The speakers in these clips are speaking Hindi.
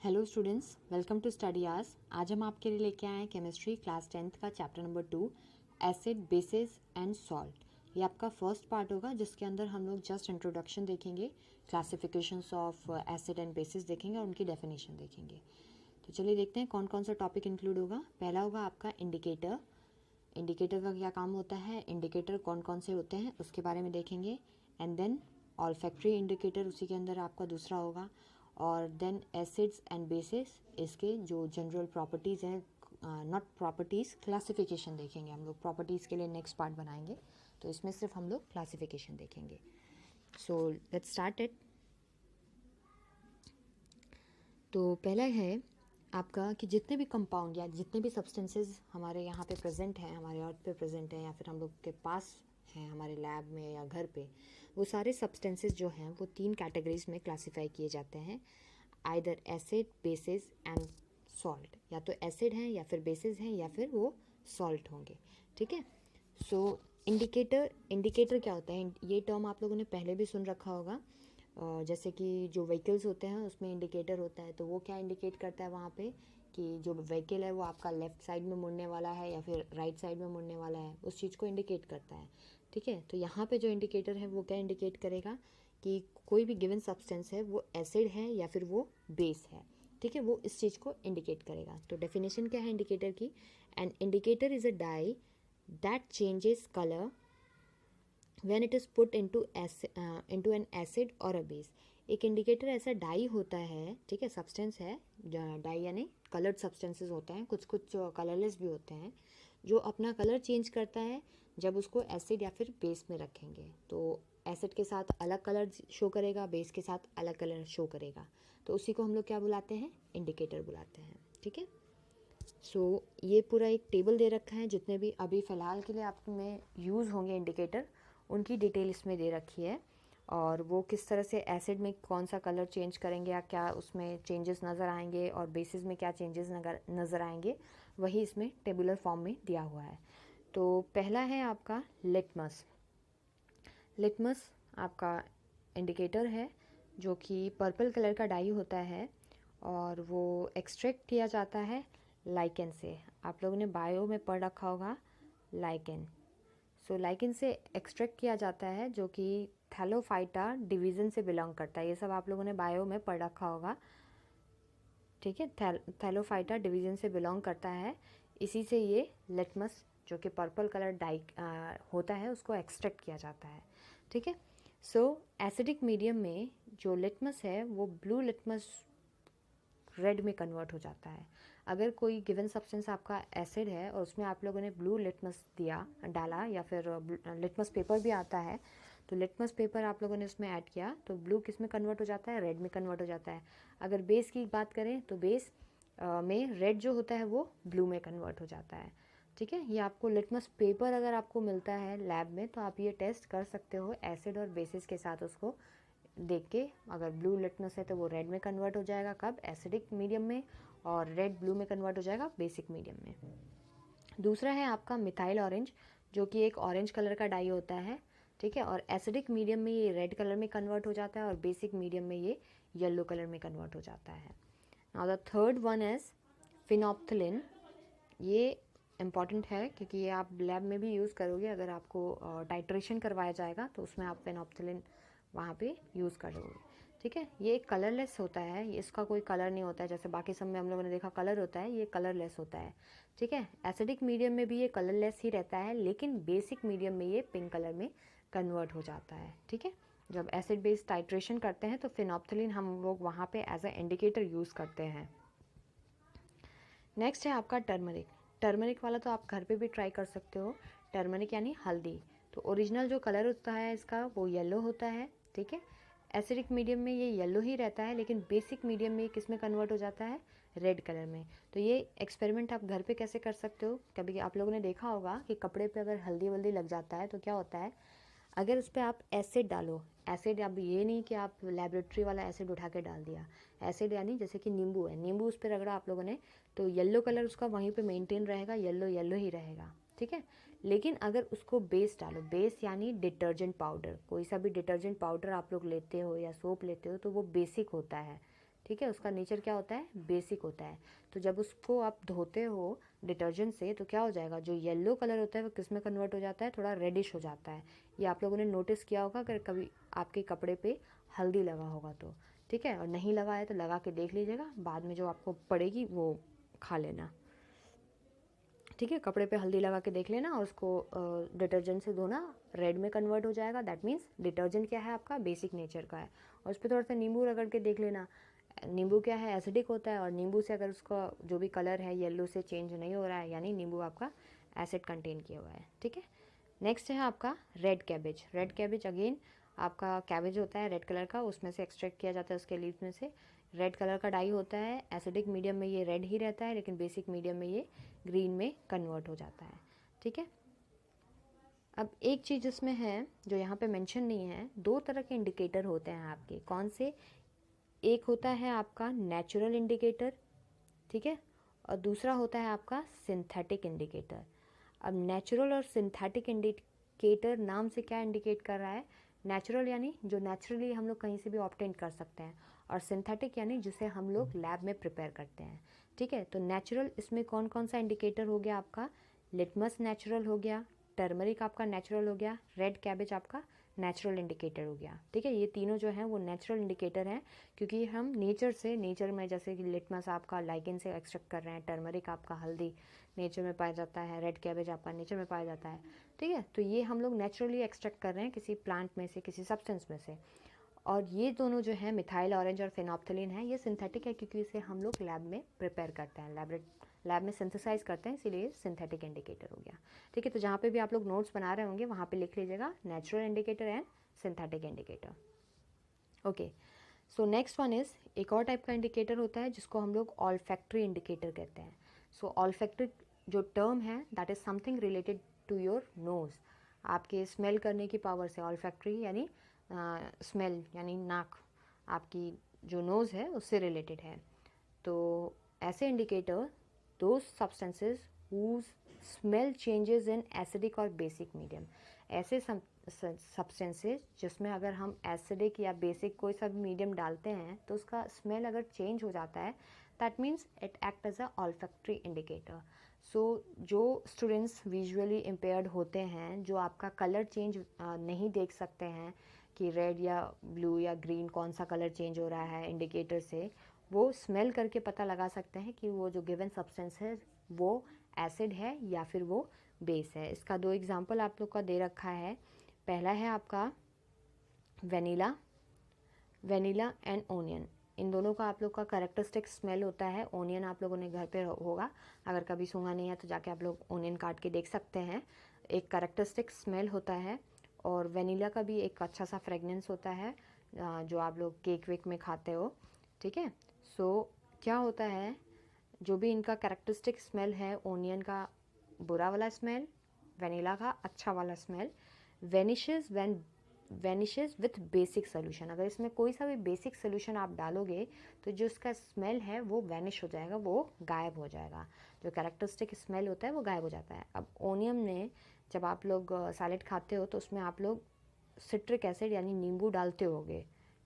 Hello students, welcome to study hours. आज हम आपके लिए लेके आए हैं केमिस्ट्री क्लास 10th का chapter number 2, acid, basis and salt. ये आपका फर्स्ट पार्ट होगा जिसके अंदर हम लोग जस्ट इंट्रोडक्शन देखेंगे, classifications of acid and bases देखेंगे और उनकी डेफिनेशन देखेंगे। तो चलिए देखते हैं कौन कौन सा टॉपिक इंक्लूड होगा। पहला होगा आपका इंडिकेटर। इंडिकेटर का क्या काम होता है, इंडिकेटर कौन कौन से होते हैं उसके बारे में देखेंगे। एंड देन ऑल्फैक्टरी इंडिकेटर उसी के अंदर आपका दूसरा होगा। और देन एसिड्स एंड बेसिस, इसके जो जनरल प्रॉपर्टीज़ हैं, नॉट प्रॉपर्टीज़, क्लासिफिकेशन देखेंगे हम लोग। प्रॉपर्टीज़ के लिए नेक्स्ट पार्ट बनाएंगे, तो इसमें सिर्फ हम लोग क्लासिफिकेशन देखेंगे। So let's start it. तो पहला है आपका कि जितने भी कंपाउंड या जितने भी सब्सटेंसेस हमारे यहाँ पे प्रेजेंट हैं, हमारे अर्थ पे प्रेजेंट हैं या फिर हम लोग के पास हैं हमारे लैब में या घर पे, वो सारे सब्सटेंसेस जो हैं वो 3 कैटेगरीज में क्लासिफाई किए जाते हैं। Either acid, basis and salt. या तो एसिड हैं या फिर बेसिस हैं या फिर वो सॉल्ट होंगे। ठीक है। सो इंडिकेटर क्या होता है, ये टर्म आप लोगों ने पहले भी सुन रखा होगा। जैसे कि जो व्हीकल्स होते हैं उसमें इंडिकेटर होता है, तो वो क्या इंडिकेट करता है वहाँ पे कि जो व्हीकल है वो आपका लेफ़्ट साइड में मुड़ने वाला है या फिर राइट साइड में मुड़ने वाला है, उस चीज़ को इंडिकेट करता है। ठीक है। तो यहाँ पे जो इंडिकेटर है वो क्या इंडिकेट करेगा कि कोई भी गिवन सब्सटेंस है वो एसिड है या फिर वो बेस है। ठीक है, वो इस चीज़ को इंडिकेट करेगा। तो डेफिनेशन क्या है इंडिकेटर की? An indicator is a dye that changes colour when it is put into an acid or a base। एक इंडिकेटर ऐसा डाई होता है, ठीक है, सब्सटेंस है, डाई यानी कलर्ड सब्सटेंसेस होते हैं, कुछ कुछ कलरलेस भी होते हैं, जो अपना कलर चेंज करता है जब उसको एसिड या फिर बेस में रखेंगे। तो एसिड के साथ अलग कलर शो करेगा, बेस के साथ अलग कलर शो करेगा, तो उसी को हम लोग क्या बुलाते हैं, इंडिकेटर बुलाते हैं। ठीक है। सो ये पूरा एक टेबल दे रखा है, जितने भी अभी फ़िलहाल के लिए आप में यूज़ होंगे इंडिकेटर, उनकी डिटेल इसमें दे रखी है। और वो किस तरह से एसिड में कौन सा कलर चेंज करेंगे या क्या उसमें चेंजेस नज़र आएंगे और बेसिस में क्या चेंजेस नज़र आएंगे, वही इसमें टेबुलर फॉर्म में दिया हुआ है। तो पहला है आपका लिटमस। लिटमस आपका इंडिकेटर है जो कि पर्पल कलर का डाई होता है और वो एक्सट्रैक्ट किया जाता है लाइकेन से। आप लोगों ने बायो में पढ़ रखा होगा लाइकेन। सो लाइकेन से एक्सट्रैक्ट किया जाता है जो कि थैलोफाइटा डिवीज़न से बिलोंग करता है। ये सब आप लोगों ने बायो में पढ़ रखा होगा। ठीक है, थैलोफाइटा डिवीज़न से बिलोंग करता है। इसी से ये लिटमस जो कि पर्पल कलर डाई होता है उसको एक्सट्रैक्ट किया जाता है। ठीक है। सो एसिडिक मीडियम में जो लिटमस है वो ब्लू लिटमस रेड में कन्वर्ट हो जाता है। अगर कोई गिवन सब्सटेंस आपका एसिड है और उसमें आप लोगों ने ब्लू लिटमस डाला या फिर लिटमस पेपर भी आता है, तो लिटमस पेपर आप लोगों ने उसमें ऐड किया तो ब्लू किस में कन्वर्ट हो जाता है, रेड में कन्वर्ट हो जाता है। अगर बेस की बात करें तो बेस में रेड जो होता है वो ब्लू में कन्वर्ट हो जाता है। ठीक है। ये आपको लिटमस पेपर अगर आपको मिलता है लैब में तो आप ये टेस्ट कर सकते हो एसिड और बेसिस के साथ उसको देख के। अगर ब्लू लिटमस है तो वो रेड में कन्वर्ट हो जाएगा, कब, एसिडिक मीडियम में, और रेड ब्लू में कन्वर्ट हो जाएगा बेसिक मीडियम में। दूसरा है आपका मिथाइल ऑरेंज जो कि एक ऑरेंज कलर का डाई होता है। ठीक है। और एसिडिक मीडियम में ये रेड कलर में कन्वर्ट हो जाता है और बेसिक मीडियम में ये येलो कलर में कन्वर्ट हो जाता है। Now the third one is phenolphthalein. ये इम्पॉर्टेंट है क्योंकि ये आप लैब में भी यूज़ करोगे। अगर आपको टाइट्रेशन करवाया जाएगा तो उसमें आप फिनोप्थिलिन वहाँ पे यूज़ करोगे। ठीक है। ये एक कलरलेस होता है, इसका कोई कलर नहीं होता है जैसे बाकी सब में हम लोगों ने देखा कलर होता है, ये कलरलेस होता है। ठीक है। एसिडिक मीडियम में भी ये कलरलेस ही रहता है, लेकिन बेसिक मीडियम में ये पिंक कलर में कन्वर्ट हो जाता है। ठीक है। जब एसिड बेस टाइट्रेशन करते हैं तो फिनोप्थिलिन हम लोग वहाँ पे एज अ इंडिकेटर यूज़ करते हैं। नेक्स्ट है आपका टर्मरिक। टर्मरिक वाला तो आप घर पे भी ट्राई कर सकते हो। टर्मरिक यानी हल्दी। तो ओरिजिनल जो कलर होता है इसका वो येलो होता है। ठीक है। एसिडिक मीडियम में ये येलो ही रहता है, लेकिन बेसिक मीडियम में किस में कन्वर्ट हो जाता है, रेड कलर में। तो ये एक्सपेरिमेंट आप घर पे कैसे कर सकते हो, कभी आप लोगों ने देखा होगा कि कपड़े पे अगर हल्दी वल्दी लग जाता है तो क्या होता है, अगर उस पर आप एसिड डालो, एसिड, अब ये नहीं कि आप लेबोरेटरी वाला एसिड उठा के डाल दिया, एसिड यानी जैसे कि नींबू है, नींबू उस पर रगड़ा आप लोगों ने, तो येलो कलर उसका वहीं पे मेंटेन रहेगा, येलो येलो ही रहेगा। ठीक है। लेकिन अगर उसको बेस डालो, बेस यानी डिटर्जेंट पाउडर, कोई सा भी डिटर्जेंट पाउडर आप लोग लेते हो या सोप लेते हो तो वो बेसिक होता है। ठीक है। उसका नेचर क्या होता है, बेसिक होता है। तो जब उसको आप धोते हो डिटर्जेंट से तो क्या हो जाएगा, जो येलो कलर होता है वो किस में कन्वर्ट हो जाता है, थोड़ा रेडिश हो जाता है। ये आप लोगों ने नोटिस किया होगा अगर कभी आपके कपड़े पे हल्दी लगा होगा तो, ठीक है। और नहीं लगा है तो लगा के देख लीजिएगा, बाद में जो आपको पड़ेगी वो खा लेना, ठीक है। कपड़े पे हल्दी लगा के देख लेना और उसको डिटर्जेंट से धोना, रेड में कन्वर्ट हो जाएगा। दैट मीन्स डिटर्जेंट क्या है आपका, बेसिक नेचर का है। और उस पर थोड़ा सा नींबू रगड़ के देख लेना, नींबू क्या है, एसिडिक होता है। और नींबू से अगर उसका जो भी कलर है येलो से चेंज नहीं हो रहा है, यानी नींबू आपका एसिड कंटेन किया हुआ है, ठीक है। नेक्स्ट है आपका red cabbage. Red cabbage again आपका कैबेज होता है रेड कलर का, उसमें से एक्सट्रैक्ट किया जाता है उसके लीव्स में से। रेड कलर का डाई होता है, एसिडिक मीडियम में ये रेड ही रहता है, लेकिन बेसिक मीडियम में ये ग्रीन में कन्वर्ट हो जाता है, ठीक है। अब एक चीज़ इसमें है जो यहाँ पे मेंशन नहीं है, दो तरह के इंडिकेटर होते हैं आपके। कौन से, एक होता है आपका नेचुरल इंडिकेटर, ठीक है, और दूसरा होता है आपका सिंथेटिक इंडिकेटर। अब नेचुरल और सिंथेटिक इंडिकेटर नाम से क्या इंडिकेट कर रहा है, नेचुरल यानी जो नेचुरली हम लोग कहीं से भी ऑब्टेन कर सकते हैं, और सिंथेटिक यानी जिसे हम लोग लैब में प्रिपेयर करते हैं, ठीक है। तो नेचुरल इसमें कौन कौन सा इंडिकेटर हो गया आपका, लिटमस नेचुरल हो गया, टर्मरिक आपका नेचुरल हो गया, रेड कैबेज आपका नेचुरल इंडिकेटर हो गया, ठीक है। ये तीनों जो हैं वो नेचुरल इंडिकेटर हैं, क्योंकि हम नेचर में जैसे कि लिटमस आपका लाइकेन से एक्सट्रैक्ट कर रहे हैं, टर्मरिक आपका हल्दी नेचर में पाया जाता है, रेड कैबेज आपका नेचर में पाया जाता है, ठीक है। तो ये हम लोग नेचुरली एक्सट्रैक्ट कर रहे हैं किसी प्लांट में से, किसी सब्सटेंस में से। और ये दोनों जो है मिथाइल ऑरेंज और फेनोप्थलीन है, ये सिंथेटिक है क्योंकि इसे हम लोग लैब में प्रिपेयर करते हैं, लैब में सिंथेसाइज करते हैं, इसीलिए सिंथेटिक इंडिकेटर हो गया, ठीक है। तो जहाँ पे भी आप लोग नोट्स बना रहे होंगे वहाँ पे लिख लीजिएगा natural indicator and synthetic indicator, okay. So next one is, एक और टाइप का इंडिकेटर होता है जिसको हम लोग ऑल्फैक्टरी इंडिकेटर कहते हैं। सो ऑल्फैक्टरी जो टर्म है that is something related to your nose, आपके स्मेल करने की पावर से। ऑल्फैक्टरी यानी स्मेल यानी नाक, आपकी जो नोज़ है उससे रिलेटेड है। तो ऐसे indicator those substances whose smell changes in acidic और बेसिक मीडियम, ऐसे सब्सटेंसेस जिसमें अगर हम एसिडिक या बेसिक कोई सा भी मीडियम डालते हैं तो उसका स्मेल अगर चेंज हो जाता है, that means it act as a olfactory indicator. So जो स्टूडेंट्स विजुअली इम्पेयर्ड होते हैं, जो आपका कलर चेंज नहीं देख सकते हैं कि रेड या ब्लू या ग्रीन कौन सा कलर चेंज हो रहा है इंडिकेटर से, वो स्मेल करके पता लगा सकते हैं कि वो जो गिवन सब्सटेंस है वो एसिड है या फिर वो बेस है। इसका दो एग्जांपल आप लोग का दे रखा है। पहला है आपका वेनिला एंड ओनियन, इन दोनों का आप लोग का कैरेक्टरिस्टिक स्मेल होता है। ओनियन आप लोगों ने घर पे होगा, अगर कभी सूंघा नहीं है तो जाके आप लोग ओनियन काट के देख सकते हैं, एक कैरेक्टरिस्टिक स्मेल होता है। और वेनिला का भी एक अच्छा सा फ्रेगनेंस होता है जो आप लोग केक वेक में खाते हो, ठीक है। सो क्या होता है, जो भी इनका कैरेक्टरिस्टिक स्मेल है, ओनियन का बुरा वाला स्मेल, वेनिला का अच्छा वाला smell, vanishes with basic solution. अगर इसमें कोई सा भी बेसिक सोल्यूशन आप डालोगे तो जो इसका स्मेल है वो वैनिश हो जाएगा, वो गायब हो जाएगा, जो कैरेक्टरिस्टिक स्मेल होता है वो गायब हो जाता है। अब ओनियन में जब आप लोग सैलेड खाते हो तो उसमें आप लोग सिट्रिक एसिड यानी नींबू डालते होगे,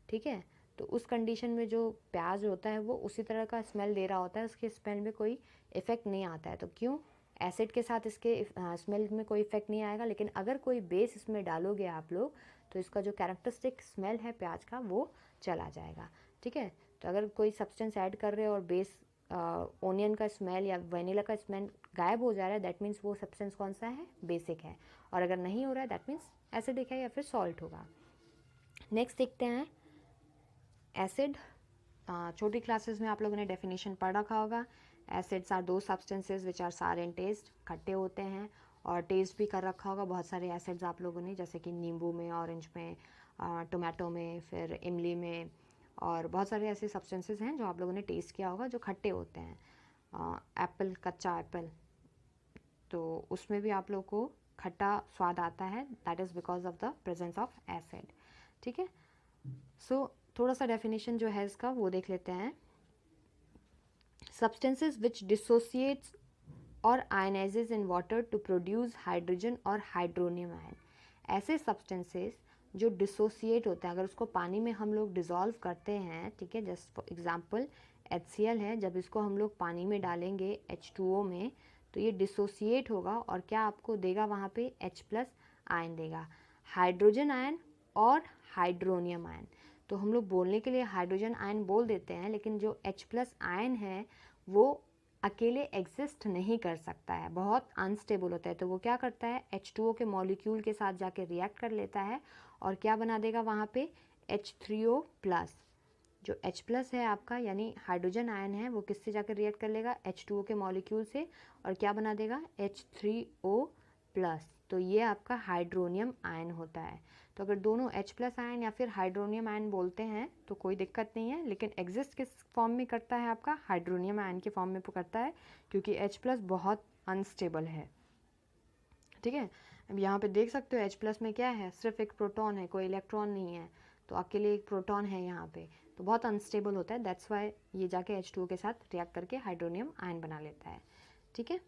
ठीक है। तो उस कंडीशन में जो प्याज होता है वो उसी तरह का स्मेल दे रहा होता है, उसके स्मेल में कोई इफ़ेक्ट नहीं आता है। तो क्यों, एसिड के साथ इसके स्मेल में कोई इफ़ेक्ट नहीं आएगा, लेकिन अगर कोई बेस इसमें डालोगे आप लोग तो इसका जो कैरेक्टरिस्टिक स्मेल है प्याज का वो चला जाएगा, ठीक है। तो अगर कोई सब्सटेंस ऐड कर रहे हो और बेस ओनियन का स्मेल या वेनिला का स्मेल गायब हो जा रहा है, दैट मीन्स वो सब्सटेंस कौन सा है, बेसिक है। और अगर नहीं हो रहा है दैट मीन्स एसिडिक है या फिर सॉल्ट होगा। नेक्स्ट देखते हैं एसिड। छोटी क्लासेस में आप लोगों ने डेफिनेशन पढ़ रखा होगा। एसिड्स आर दो सब्सटेंसेज विच आर सार इन टेस्ट, खट्टे होते हैं और टेस्ट भी कर रखा होगा बहुत सारे एसिड्स आप लोगों ने, जैसे कि नींबू में, ऑरेंज में, टोमेटो में, फिर इमली में, और बहुत सारे ऐसे सब्सटेंसेस हैं जो आप लोगों ने टेस्ट किया होगा जो खट्टे होते हैं। एप्पल, कच्चा एप्पल, तो उसमें भी आप लोग को खट्टा स्वाद आता है, that is because of the presence of acid, ठीक है। सो थोड़ा सा डेफिनेशन जो है इसका वो देख लेते हैं। सब्सटेंसेज विच डिसोसिएट्स और ionises in water to produce hydrogen और हाइड्रोनियम आयन, ऐसे सब्सटेंसेस जो डिसोसिएट होता है, अगर उसको पानी में हम लोग डिज़ोल्व करते हैं, ठीक है, जस्ट फॉर एग्जांपल HCl है, जब इसको हम लोग पानी में डालेंगे H2O में, तो ये डिसोसिएट होगा और क्या आपको देगा वहाँ पे H+ आयन देगा, हाइड्रोजन आयन और हाइड्रोनियम आयन। तो हम लोग बोलने के लिए हाइड्रोजन आयन बोल देते हैं, लेकिन जो H+ आयन है वो अकेले एग्जिस्ट नहीं कर सकता है, बहुत अनस्टेबल होता है। तो वो क्या करता है, H2O के मॉलिक्यूल के साथ जाके रिएक्ट कर लेता है और क्या बना देगा वहाँ पे H3O+। जो H+ है आपका यानी हाइड्रोजन आयन है, वो किससे जाकर रिएक्ट कर लेगा, H2O के मॉलिक्यूल से, और क्या बना देगा H3O+। तो ये आपका हाइड्रोनियम आयन होता है। तो अगर दोनों H+ आयन या फिर हाइड्रोनियम आयन बोलते हैं तो कोई दिक्कत नहीं है, लेकिन एग्जिस्ट किस फॉर्म में करता है, आपका हाइड्रोनियम आयन के फॉर्म में करता है, क्योंकि H+ बहुत अनस्टेबल है। ठीक है, अब यहाँ पे देख सकते हो H+ में क्या है, सिर्फ एक प्रोटॉन है, कोई इलेक्ट्रॉन नहीं है, तो अकेले एक प्रोटॉन है यहाँ पे, तो बहुत अनस्टेबल होता है। दैट्स वाई ये जाके H2O के साथ रिएक्ट करके हाइड्रोनियम आयन बना लेता है। ठीक है,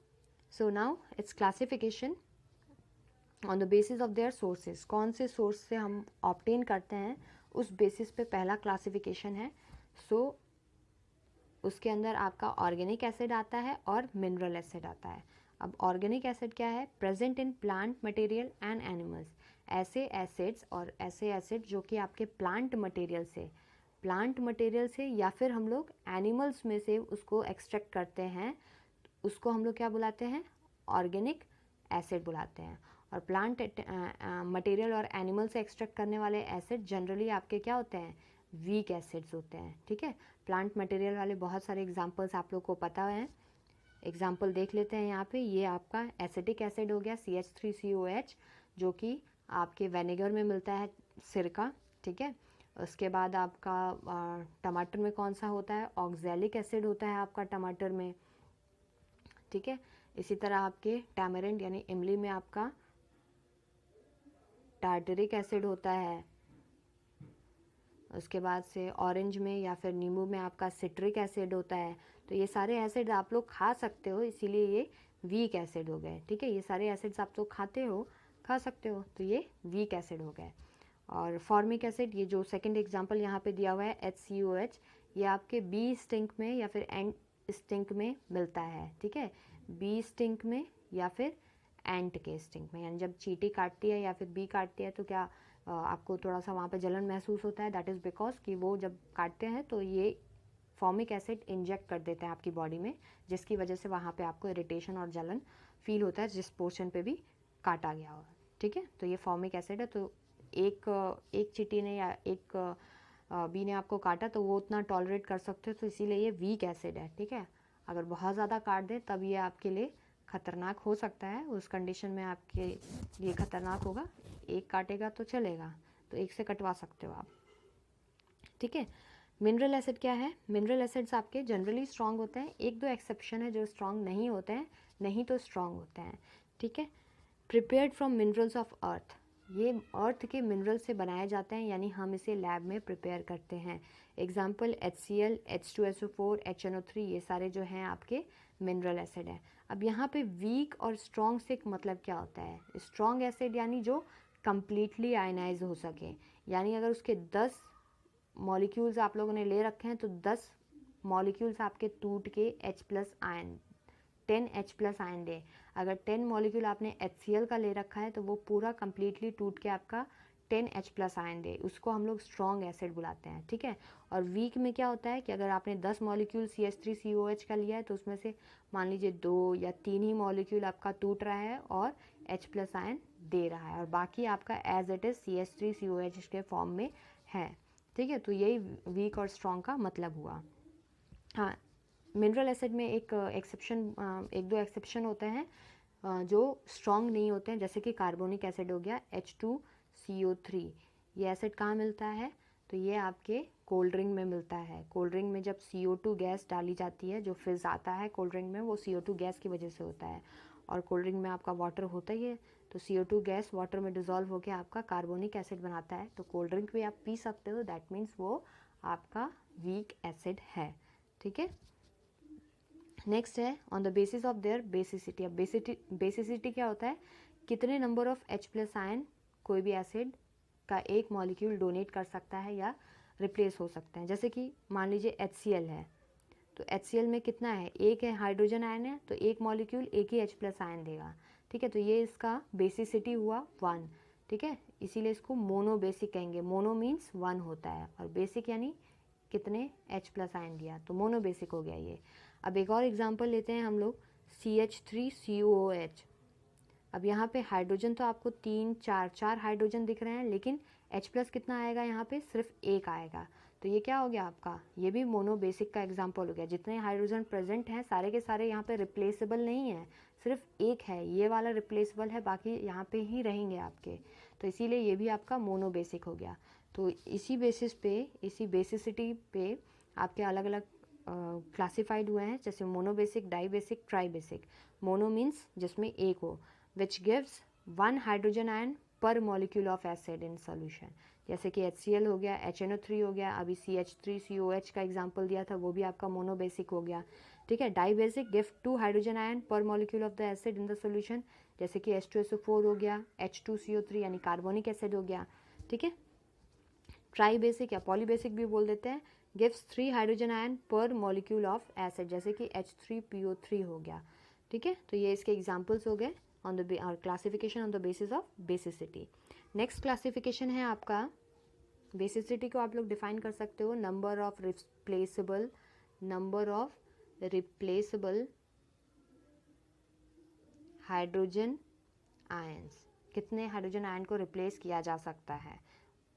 so now it's classification on the basis of their sources, कौन से सोर्स से हम ऑब्टेन करते हैं उस बेसिस पे पहला क्लासिफिकेशन है। सो उसके अंदर आपका ऑर्गेनिक एसिड आता है और मिनरल एसिड आता है। अब ऑर्गेनिक एसिड क्या है, present in plant material and animals, ऐसे एसिड्स और ऐसे एसिड जो कि आपके प्लांट मटेरियल से या फिर हम लोग एनिमल्स में से उसको एक्सट्रैक्ट करते हैं, उसको हम लोग क्या बुलाते हैं, ऑर्गेनिक एसिड बुलाते हैं। और प्लांट मटेरियल और एनिमल से एक्सट्रैक्ट करने वाले एसिड जनरली आपके क्या होते हैं, वीक एसिड्स होते हैं। ठीक है, प्लांट मटेरियल वाले बहुत सारे एग्जांपल्स आप लोग को पता है, एग्जांपल देख लेते हैं यहाँ पे। ये आपका एसिटिक एसिड हो गया CH3COH, जो कि आपके विनेगर में मिलता है, सिरका। ठीक है, उसके बाद आपका टमाटर में कौन सा होता है, ऑक्सैलिक एसिड होता है आपका टमाटर में। ठीक है, इसी तरह आपके टैमरिंड यानी इमली में आपका टार्टरिक एसिड होता है। उसके बाद से ऑरेंज में या फिर नींबू में आपका सिट्रिक एसिड होता है। तो ये सारे एसिड आप लोग खा सकते हो, इसीलिए ये वीक एसिड हो गए। ठीक है, ये सारे एसिड्स आप लोग खा सकते हो, तो ये वीक एसिड हो गए। और फॉर्मिक एसिड, ये जो सेकंड एग्जांपल यहाँ पे दिया हुआ है HCOH, ये आपके बी स्टिंक में या फिर एंट स्टिंक में मिलता है। ठीक है, बी स्टिंक में या फिर एंट के स्टिंक में, यानी जब चींटी काटती है या फिर बी काटती है तो क्या आपको थोड़ा सा वहाँ पे जलन महसूस होता है, दैट इज़ बिकॉज कि वो जब काटते हैं तो ये फॉर्मिक एसिड इंजेक्ट कर देते हैं आपकी बॉडी में, जिसकी वजह से वहाँ पे आपको इरिटेशन और जलन फील होता है जिस पोर्शन पे भी काटा गया हो। ठीक है, तो ये फॉर्मिक एसिड है। तो एक चींटी ने या एक बी ने आपको काटा तो वो उतना टॉलरेट कर सकते हो, तो इसीलिए ये वीक एसिड है। ठीक है, अगर बहुत ज़्यादा काट दे तब ये आपके लिए खतरनाक हो सकता है, उस कंडीशन में आपके लिए खतरनाक होगा। एक काटेगा तो चलेगा, तो एक से कटवा सकते हो आप। ठीक है, मिनरल एसिड क्या है, मिनरल एसिड्स आपके जनरली स्ट्रांग होते हैं, एक दो एक्सेप्शन है जो स्ट्रांग नहीं होते हैं, नहीं तो स्ट्रांग होते हैं। ठीक है, prepared from minerals of earth, ये अर्थ के मिनरल से बनाए जाते हैं, यानी हम इसे लैब में प्रिपेयर करते हैं। एग्जाम्पल HCl, H2SO4, HNO3, ये सारे जो हैं आपके मिनरल एसिड हैं। अब यहाँ पे वीक और स्ट्रॉन्ग से मतलब क्या होता है, स्ट्रॉन्ग एसिड यानी जो कम्प्लीटली आयनाइज हो सके, यानी अगर उसके 10 मॉलिक्यूल्स आप लोगों ने ले रखे हैं तो 10 मॉलिक्यूल्स आपके टूट के H+ आयन 10H+ आयन दे। अगर 10 मॉलिक्यूल आपने HCl का ले रखा है तो वो पूरा कम्प्लीटली टूट के आपका 10H+ आयन दे, उसको हम लोग स्ट्रॉन्ग एसिड बुलाते हैं। ठीक है, और वीक में क्या होता है कि अगर आपने 10 मॉलिक्यूल CH3COH का लिया है तो उसमें से मान लीजिए 2 या 3 ही मॉलिक्यूल आपका टूट रहा है और H+ आयन दे रहा है, और बाकी आपका एज इट इज़ CH3COH के फॉर्म में है। ठीक है, तो यही वीक और स्ट्रॉन्ग का मतलब हुआ। हाँ, मिनरल एसिड में एक दो एक्सेप्शन होते हैं जो स्ट्रॉन्ग नहीं होते हैं, जैसे कि कार्बोनिक एसिड हो गया H2CO3। ये एसिड कहाँ मिलता है, तो ये आपके कोल्ड ड्रिंक में मिलता है। कोल्ड ड्रिंक में जब CO2 गैस डाली जाती है, जो फिज़ आता है कोल्ड ड्रिंक में, वो CO2 गैस की वजह से होता है। और कोल्ड ड्रिंक में आपका वाटर होता ही है, तो CO2 गैस वाटर में डिज़ोल्व होकर आपका कार्बोनिक एसिड बनाता है। तो कोल्ड ड्रिंक भी आप पी सकते हो, दैट मीन्स वो आपका वीक एसिड है। ठीक है, नेक्स्ट है on the basis of their basicity. अब बेसिसिटी क्या होता है, कितने नंबर ऑफ H+ आयन कोई भी एसिड का एक मॉलिक्यूल डोनेट कर सकता है या रिप्लेस हो सकते हैं। जैसे कि मान लीजिए HCl है, तो HCl में कितना है, एक है हाइड्रोजन आयन है, तो एक मॉलिक्यूल एक ही H+ आयन देगा, ठीक है। तो ये इसका बेसिसिटी हुआ 1, ठीक है, इसीलिए इसको मोनो बेसिक कहेंगे। मोनो मीन्स 1 होता है और बेसिक यानी कितने H+ आयन दिया, तो मोनो बेसिक हो गया ये। अब एक और एग्जांपल लेते हैं हम लोग, CH3COOH। अब यहाँ पे हाइड्रोजन तो आपको 3 4 हाइड्रोजन दिख रहे हैं, लेकिन H+ कितना आएगा, यहाँ पे सिर्फ एक आएगा। तो ये क्या हो गया आपका, ये भी मोनो बेसिक का एग्जांपल हो गया। जितने हाइड्रोजन प्रेजेंट हैं सारे के सारे यहाँ पे रिप्लेसेबल नहीं है, सिर्फ एक है, ये वाला रिप्लेसेबल है, बाकी यहाँ पे ही रहेंगे आपके। तो इसीलिए ये भी आपका मोनो बेसिक हो गया। तो इसी बेसिस पे, इसी बेसिसिटी पे आपके अलग अलग क्लासिफाइड हुए हैं, जैसे mono basic, di basic, tri basic. Mono means जिसमें एक हो, which gives 1 hydrogen ion per molecule of acid in solution। जैसे कि HCl हो गया, HNO3 हो गया, अभी CH3COH का एग्जाम्पल दिया था, वो भी आपका मोनो बेसिक हो गया, ठीक है। Dibasic give 2 hydrogen ion per molecule of the acid in the solution, जैसे कि H2SO4 हो गया, H2CO3 यानी कार्बोनिक एसिड हो गया, ठीक है। ट्राई बेसिक या पॉली बेसिक भी बोल देते हैं, gives 3 hydrogen ion per molecule of acid, जैसे कि H3PO3 हो गया, ठीक है। तो ये इसके एग्जाम्पल्स हो गए on the classification on the basis of basicity। Next classification है आपका, बेसिसिटी को आप लोग डिफाइन कर सकते हो, number of replaceable hydrogen ions, कितने हाइड्रोजन आयन को रिप्लेस किया जा सकता है,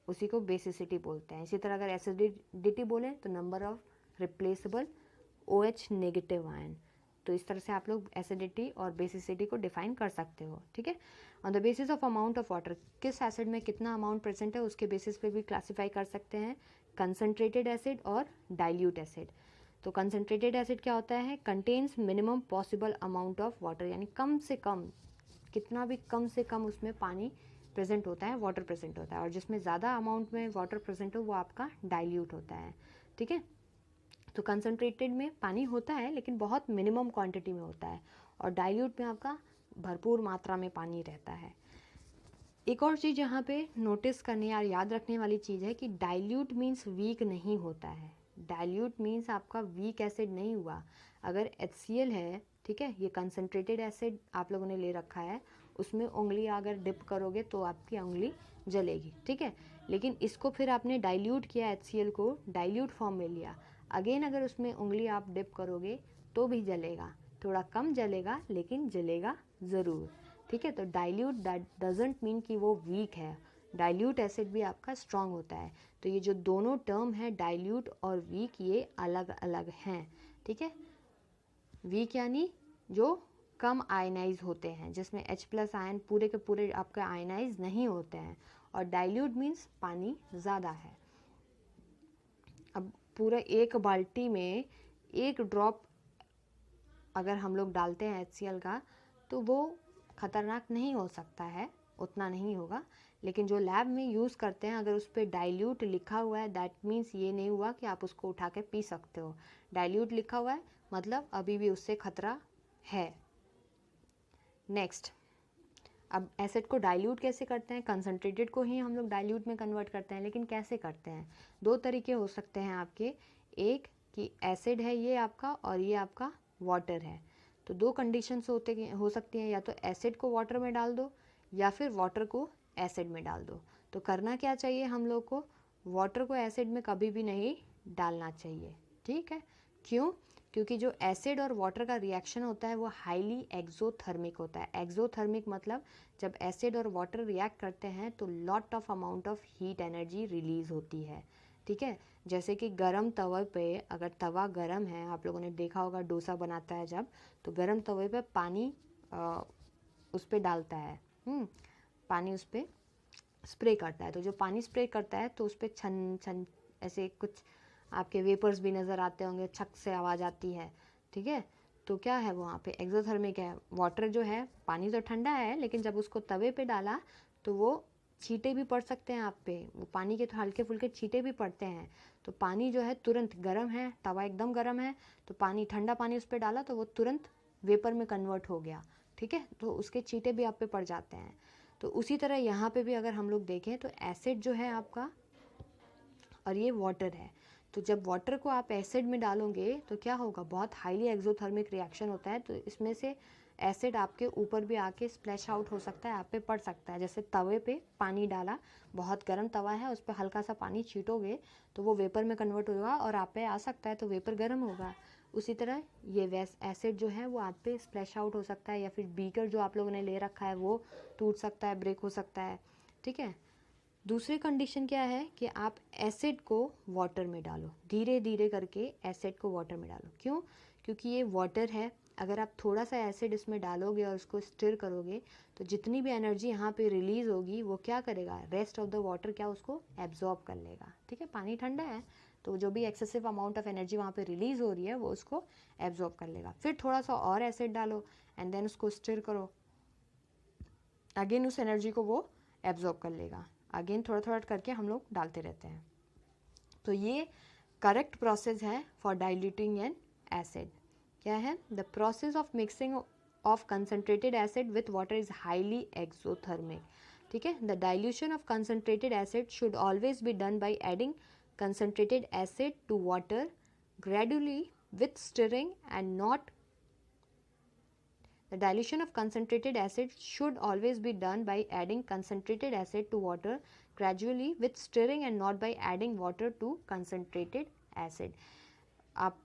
उसी को बेसिसिटी बोलते हैं। इसी तरह अगर एसिडिटी बोले तो number of replaceable OH negative ion. तो इस तरह से आप लोग एसिडिटी और बेसिसिटी को डिफाइन कर सकते हो, ठीक है। On the basis of amount of water, किस एसिड में कितना अमाउंट प्रेजेंट है उसके बेसिस पे भी क्लासिफाई कर सकते हैं, कंसनट्रेटेड एसिड और डाइल्यूट एसिड। तो कंसनट्रेटेड एसिड क्या होता है, contains minimum possible amount of water, यानी कम से कम, कितना भी कम से कम उसमें पानी प्रेजेंट होता है, वाटर प्रेजेंट होता है, और जिसमें ज़्यादा अमाउंट में वाटर प्रेजेंट हो वो आपका डाइल्यूट होता है, ठीक है। तो कंसनट्रेटेड में पानी होता है लेकिन बहुत मिनिमम क्वांटिटी में होता है, और डाइल्यूट में आपका भरपूर मात्रा में पानी रहता है। एक और चीज़ यहाँ पे नोटिस करने या याद रखने वाली चीज़ है कि डाइल्यूट मीन्स वीक नहीं होता है। डाइल्यूट मीन्स आपका वीक एसिड नहीं हुआ। अगर HCl है, ठीक है, ये कंसनट्रेटेड एसिड आप लोगों ने ले रखा है, उसमें उंगली अगर डिप करोगे तो आपकी उंगली जलेगी, ठीक है। लेकिन इसको फिर आपने डाइल्यूट किया, HCl को डाइल्यूट फॉर्म में लिया, अगेन अगर उसमें उंगली आप डिप करोगे तो भी जलेगा, थोड़ा कम जलेगा लेकिन जलेगा ज़रूर, ठीक है। तो डाइल्यूट डजंट मीन कि वो वीक है, डाइल्यूट एसिड भी आपका स्ट्रांग होता है। तो ये जो दोनों टर्म है डाइल्यूट और वीक, ये अलग अलग हैं, ठीक है। वीक यानी जो कम आयनाइज होते हैं, जिसमें H+ आयन पूरे के पूरे आपके आयनाइज नहीं होते हैं, और डाइल्यूट मीन्स पानी ज़्यादा है। अब पूरा एक बाल्टी में एक ड्रॉप अगर हम लोग डालते हैं HCl का, तो वो ख़तरनाक नहीं हो सकता है, उतना नहीं होगा, लेकिन जो लैब में यूज़ करते हैं अगर उस पर डाइल्यूट लिखा हुआ है, दैट मीन्स ये नहीं हुआ कि आप उसको उठा के पी सकते हो। डाइल्यूट लिखा हुआ है मतलब अभी भी उससे खतरा है। नेक्स्ट, अब एसिड को डाइल्यूट कैसे करते हैं, कंसनट्रेटेड को ही हम लोग डाइल्यूट में कन्वर्ट करते हैं, लेकिन कैसे करते हैं, दो तरीके हो सकते हैं आपके। एक कि एसिड है ये आपका और ये आपका वाटर है, तो दो कंडीशंस हो सकती हैं, या तो एसिड को वाटर में डाल दो या फिर वाटर को एसिड में डाल दो। तो करना क्या चाहिए हम लोग को, वाटर को एसिड में कभी भी नहीं डालना चाहिए, ठीक है। क्यों, क्योंकि जो एसिड और वाटर का रिएक्शन होता है वो हाईली एक्सोथर्मिक होता है। एक्सोथर्मिक मतलब जब एसिड और वाटर रिएक्ट करते हैं तो lot of amount of heat energy release होती है, ठीक है। जैसे कि गरम तवे पे, अगर तवा गरम है, आप लोगों ने देखा होगा डोसा बनाता है जब, तो गरम तवे पे पानी उस पर डालता है, पानी उस पर स्प्रे करता है, तो जो पानी स्प्रे करता है तो उस पर छन छन ऐसे कुछ आपके वेपर्स भी नज़र आते होंगे, छक से आवाज़ आती है, ठीक है। तो क्या है वहाँ पे एक्सोथर्मिक है। वाटर जो है, पानी तो ठंडा है लेकिन जब उसको तवे पे डाला तो वो छींटे भी पड़ सकते हैं आप पे, वो पानी के तो हल्के फुल्के छींटे भी पड़ते हैं। तो पानी जो है तुरंत गर्म है, तवा एकदम गर्म है, तो पानी, ठंडा पानी उस पर डाला तो वो तुरंत वेपर में कन्वर्ट हो गया, ठीक है, तो उसके छींटे भी आप पे पड़ जाते हैं। तो उसी तरह यहाँ पे भी अगर हम लोग देखें तो एसिड जो है आपका और ये वाटर है, तो जब वाटर को आप एसिड में डालोगे तो क्या होगा, बहुत हाईली एक्सोथर्मिक रिएक्शन होता है, तो इसमें से एसिड आपके ऊपर भी आके स्प्लैश आउट हो सकता है, आप पे पड़ सकता है। जैसे तवे पे पानी डाला, बहुत गर्म तवा है, उस पर हल्का सा पानी छीटोगे तो वो वेपर में कन्वर्ट होगा और आप पे आ सकता है, तो वेपर गर्म होगा। उसी तरह ये एसिड जो है वो आप पे स्प्लैश आउट हो सकता है, या फिर बीकर जो आप लोगों ने ले रखा है वो टूट सकता है, ब्रेक हो सकता है, ठीक है। दूसरी कंडीशन क्या है कि आप एसिड को वाटर में डालो, धीरे धीरे करके एसिड को वाटर में डालो। क्यों? क्योंकि ये वाटर है, अगर आप थोड़ा सा एसिड इसमें डालोगे और उसको स्टिर करोगे तो जितनी भी एनर्जी यहाँ पे रिलीज होगी वो क्या करेगा, रेस्ट ऑफ द वाटर क्या उसको एब्जॉर्ब कर लेगा, ठीक है। पानी ठंडा है तो जो भी एक्सेसिव अमाउंट ऑफ एनर्जी वहाँ पे रिलीज हो रही है वो उसको एब्जॉर्ब कर लेगा। फिर थोड़ा सा और एसिड डालो एंड देन उसको स्टिर करो, अगेन उस एनर्जी को वो एब्जॉर्ब कर लेगा। अगेन थोड़ा थोड़ा करके हम लोग डालते रहते हैं। तो ये करेक्ट प्रोसेस है फॉर डाइल्यूटिंग एन एसिड। क्या है? The process of mixing of concentrated acid with water is highly exothermic, ठीक है। The dilution of concentrated acid should always be done by adding concentrated acid to water gradually with stirring and not. The dilution of concentrated acid should always be done by adding concentrated acid to water gradually with stirring and not by adding water to concentrated acid. आप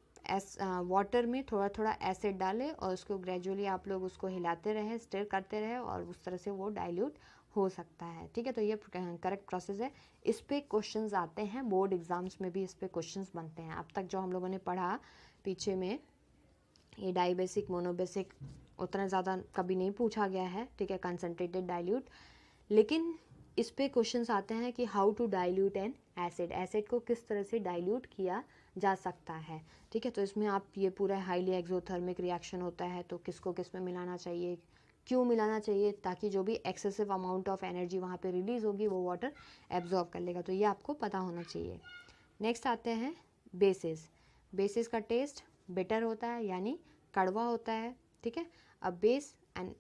वाटर में थोड़ा थोड़ा एसिड डालें और उसको ग्रेजुअली आप लोग उसको हिलाते रहें, स्टिर करते रहें और उस तरह से वो डाइल्यूट हो सकता है, ठीक है। तो ये करेक्ट प्रोसेस है। इस पे क्वेश्चंस आते हैं, बोर्ड एग्जाम्स में भी इस पे क्वेश्चंस बनते हैं। अब तक जो हम लोगों ने पढ़ा पीछे में, ये डाइबेसिक मोनोबेसिक उतना ज़्यादा कभी नहीं पूछा गया है, ठीक है, कंसनट्रेटेड डाइल्यूट। लेकिन इस पे क्वेश्चंस आते हैं कि how to dilute an acid, acid को किस तरह से डाइल्यूट किया जा सकता है, ठीक है। तो इसमें आप ये पूरा हाईली एक्सोथर्मिक रिएक्शन होता है, तो किसको किस में मिलाना चाहिए, क्यों मिलाना चाहिए, ताकि जो भी एक्सेसिव अमाउंट ऑफ एनर्जी वहाँ पे रिलीज होगी वो वाटर एब्जॉर्ब कर लेगा, तो ये आपको पता होना चाहिए। नेक्स्ट आते हैं बेसिस। बेसिस का टेस्ट बिटर होता है, यानी कड़वा होता है, ठीक है। A base and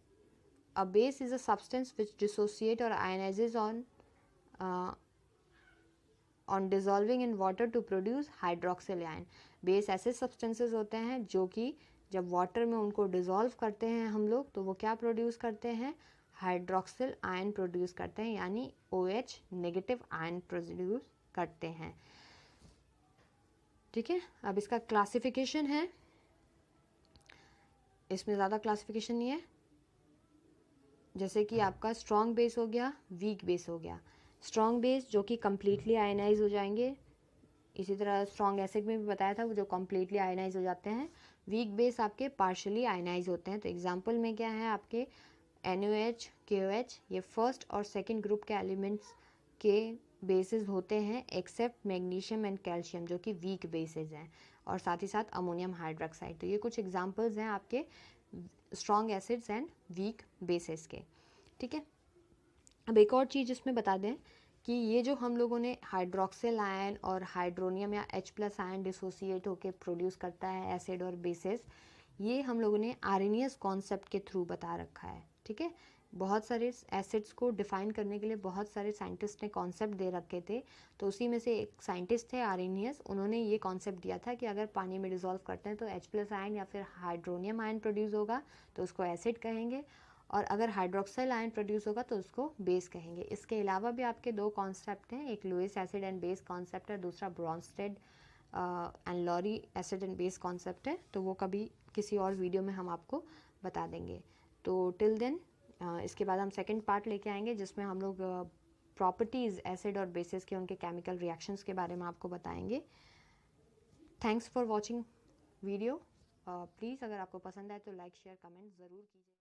a base is a substance which dissociate or ionizes on dissolving in water to produce hydroxyl ion. Base ऐसे substances होते हैं जो कि जब वाटर में उनको डिसॉल्व करते हैं हम लोग तो वो क्या प्रोड्यूस करते हैं, हाइड्रोक्सिल आयन प्रोड्यूस करते हैं, यानी OH नेगेटिव आयन प्रोड्यूस करते हैं, ठीक है। अब इसका क्लासिफिकेशन है, इसमें ज़्यादा क्लासिफिकेशन नहीं है। जैसे कि आपका स्ट्रॉन्ग बेस हो गया, वीक बेस हो गया। स्ट्रॉन्ग बेस जो कि कम्प्लीटली आयनाइज हो जाएंगे, इसी तरह स्ट्रॉन्ग एसिड में भी बताया था वो जो कम्प्लीटली आयनाइज हो जाते हैं। वीक बेस आपके पार्शली आयनाइज होते हैं। तो एग्जांपल में क्या है आपके NaOH, KOH, ये फर्स्ट और सेकंड ग्रुप के एलिमेंट्स के बेसिस होते हैं, एक्सेप्ट मैग्नीशियम एंड कैल्शियम जो कि वीक बेसिस हैं, और साथ ही साथ अमोनियम हाइड्रोक्साइड। तो ये कुछ एग्जांपल्स हैं आपके strong acids and weak bases के, ठीक है। अब एक और चीज़ इसमें बता दें कि ये जो हम लोगों ने हाइड्रोक्सिल आयन और हाइड्रोनियम या H+ आयन डिसोसिएट होकर प्रोड्यूस करता है एसिड और बेसिस, ये हम लोगों ने आर्हेनियस कॉन्सेप्ट के थ्रू बता रखा है, ठीक है। बहुत सारे एसिड्स को डिफाइन करने के लिए बहुत सारे साइंटिस्ट ने कॉन्सेप्ट दे रखे थे, तो उसी में से एक साइंटिस्ट थे आर्हेनियस, उन्होंने ये कॉन्सेप्ट दिया था कि अगर पानी में डिसॉल्व करते हैं तो H+ आयन या फिर हाइड्रोनियम आयन प्रोड्यूस होगा तो उसको एसिड कहेंगे, और अगर हाइड्रोक्साइल आयन प्रोड्यूस होगा तो उसको बेस कहेंगे। इसके अलावा भी आपके दो कॉन्सेप्ट हैं, एक Lewis acid and base concept है, दूसरा Bronsted and Lowry acid and base concept है, तो वो कभी किसी और वीडियो में हम आपको बता देंगे। तो टिल देन इसके बाद हम सेकंड पार्ट लेके आएंगे जिसमें हम लोग प्रॉपर्टीज़ एसिड और बेसिस के, उनके केमिकल रिएक्शंस के बारे में आपको बताएंगे। Thanks for watching video. Please अगर आपको पसंद आए तो लाइक शेयर कमेंट ज़रूर कीजिए।